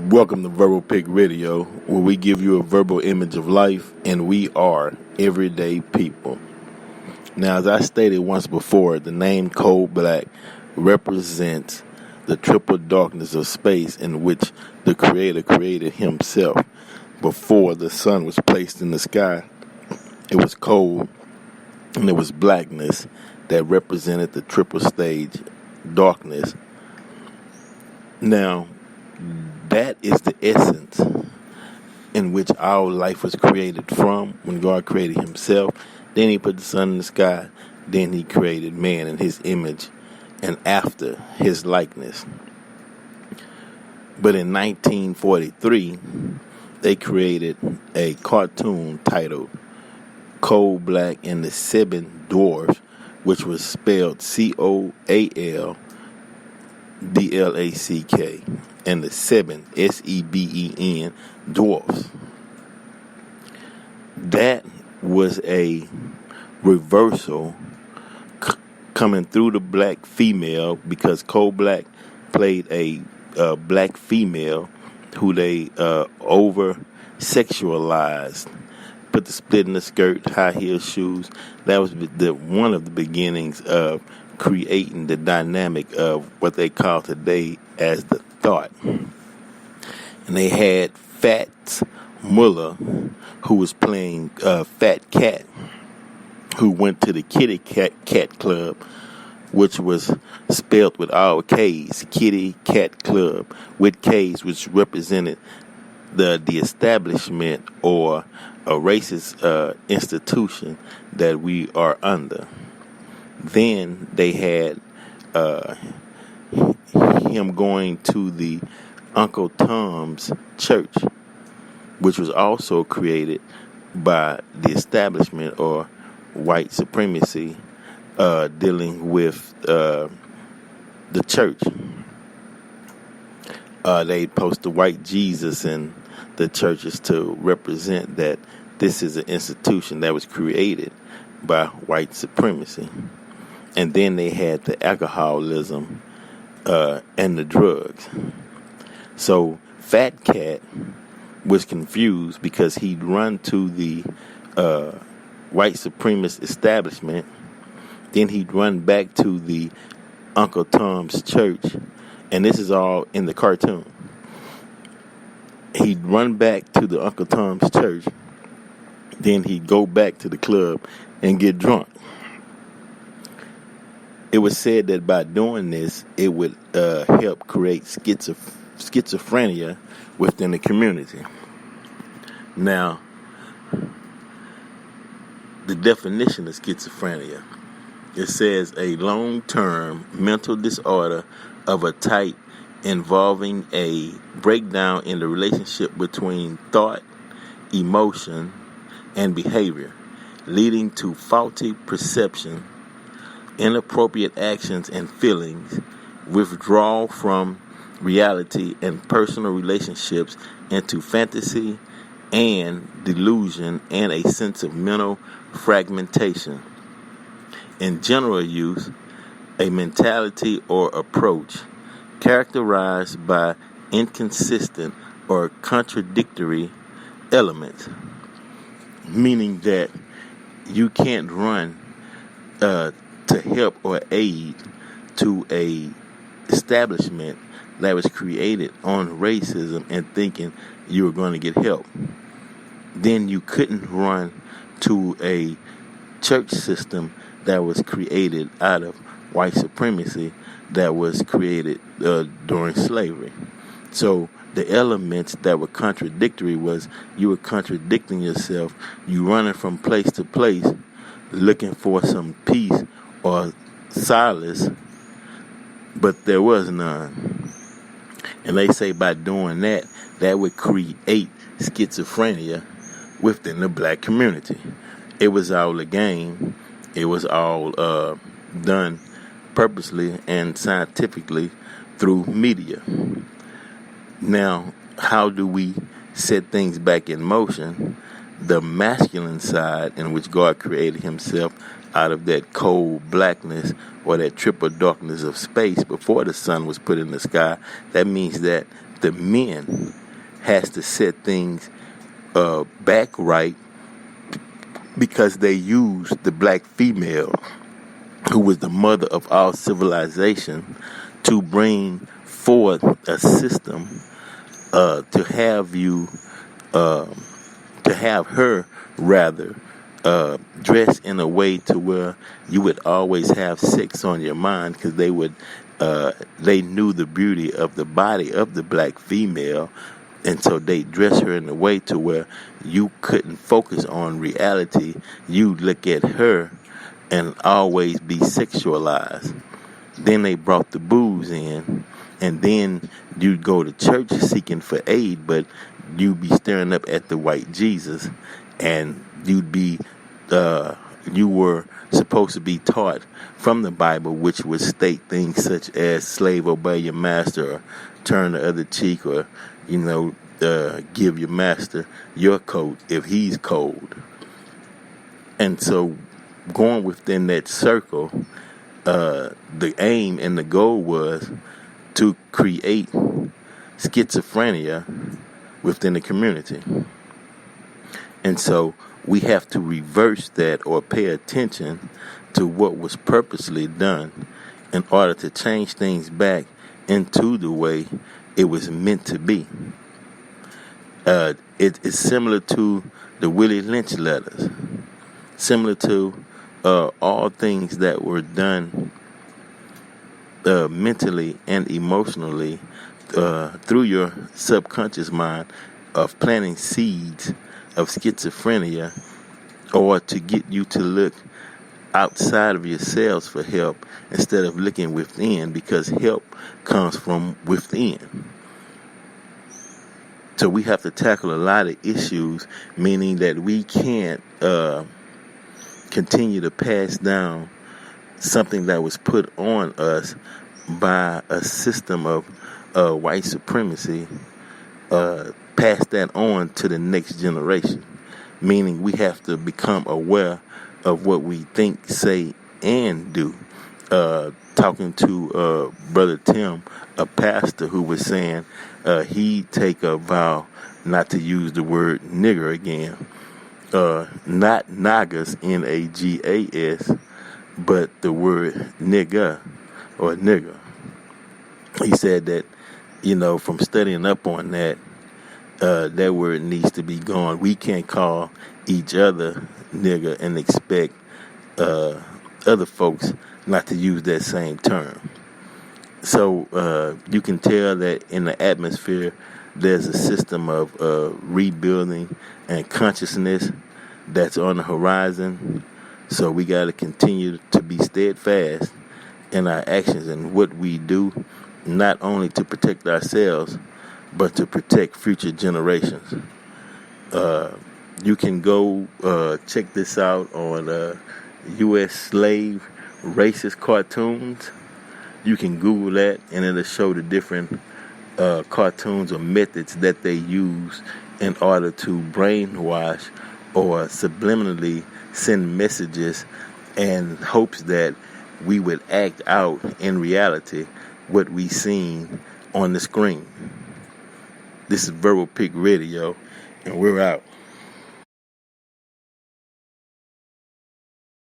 Welcome to Verbal Pick Radio, where we give you a verbal image of life, and we are everyday people. Now, as I stated once before, the name ColBlac represents the triple darkness of space in which the Creator created himself. Before the sun was placed in the sky, it was cold and it was blackness that represented the triple stage darkness. Now, that is the essence in which our life was created from when God created himself. Then he put the sun in the sky. Then he created man in his image and after his likeness. But in 1943, they created a cartoon titled ColBlac and the Seven Dwarfs, which was spelled ColBlack and the seven, SEBEN, dwarfs. That was a reversal coming through the black female, because ColBlac played a black female who they over-sexualized. Put the split in the skirt, high heel shoes. That was one of the beginnings of creating the dynamic of what they call today as the thought. And they had Fats Muller, who was playing Fat Cat, who went to the Kitty Cat Club, which was spelled with all K's, Kitty Cat Club, with K's, which represented the establishment or a racist institution that we are under. Then they had him going to the Uncle Tom's Church, which was also created by the establishment or white supremacy, dealing with the church. They post the white Jesus in the churches to represent that this is an institution that was created by white supremacy. And then they had the alcoholism and the drugs. So Fat Cat was confused because he'd run to the white supremacist establishment. Then he'd run back to the Uncle Tom's Church. And this is all in the cartoon. He'd run back to the Uncle Tom's Church. Then he'd go back to the club and get drunk. It was said that by doing this, it would help create schizophrenia within the community. Now, the definition of schizophrenia, it says a long-term mental disorder of a type involving a breakdown in the relationship between thought, emotion, and behavior, leading to faulty perception, inappropriate actions and feelings, withdrawal from reality and personal relationships into fantasy and delusion, and a sense of mental fragmentation. In general use, a mentality or approach characterized by inconsistent or contradictory elements, meaning that you can't run to help or aid to a establishment that was created on racism and thinking you were going to get help. Then you couldn't run to a church system that was created out of white supremacy that was created during slavery. So the elements that were contradictory was you were contradicting yourself. You running from place to place looking for some peace or solace, but there was none. And they say by doing that, that would create schizophrenia within the black community. It was all a game. It was all done purposely and scientifically through media. Now, how do we set things back in motion? The masculine side, in which God created himself out of that cold blackness or that triple darkness of space before the sun was put in the sky. That means that the men has to set things back right, because they used the black female, who was the mother of all civilization, to bring forth a system to have you, to have her rather, dress in a way to where you would always have sex on your mind, because they knew the beauty of the body of the black female, and so they dress her in a way to where you couldn't focus on reality. You look at her and always be sexualized. Then they brought the booze in, and then you'd go to church seeking for aid, but you'd be staring up at the white Jesus, and you were supposed to be taught from the Bible, which would state things such as slave, obey your master, or turn the other cheek, or give your master your coat if he's cold. And so, going within that circle, the aim and the goal was to create schizophrenia within the community. And so we have to reverse that, or pay attention to what was purposely done, in order to change things back into the way it was meant to be. It is similar to the Willie Lynch letters, similar to all things that were done mentally and emotionally through your subconscious mind, of planting seeds of schizophrenia, or to get you to look outside of yourselves for help instead of looking within, because help comes from within. So we have to tackle a lot of issues, meaning that we can't continue to pass down something that was put on us by a system of white supremacy, pass that on to the next generation. Meaning we have to become aware of what we think, say, and do. Talking to Brother Tim, a pastor, who was saying he'd take a vow not to use the word nigger again. Not nagas, Nagas, but the word nigga or nigger. He said that, from studying up on that, that word needs to be gone. We can't call each other nigger and expect other folks not to use that same term. So you can tell that in the atmosphere, there's a system of rebuilding and consciousness that's on the horizon. So we got to continue to be steadfast in our actions and what we do, not only to protect ourselves, but to protect future generations. You can go check this out on U.S. slave racist cartoons. You can Google that, and it'll show the different cartoons or methods that they use in order to brainwash or subliminally send messages in hopes that we would act out in reality what we seen on the screen. This is Verbal Pick Radio, and we're out.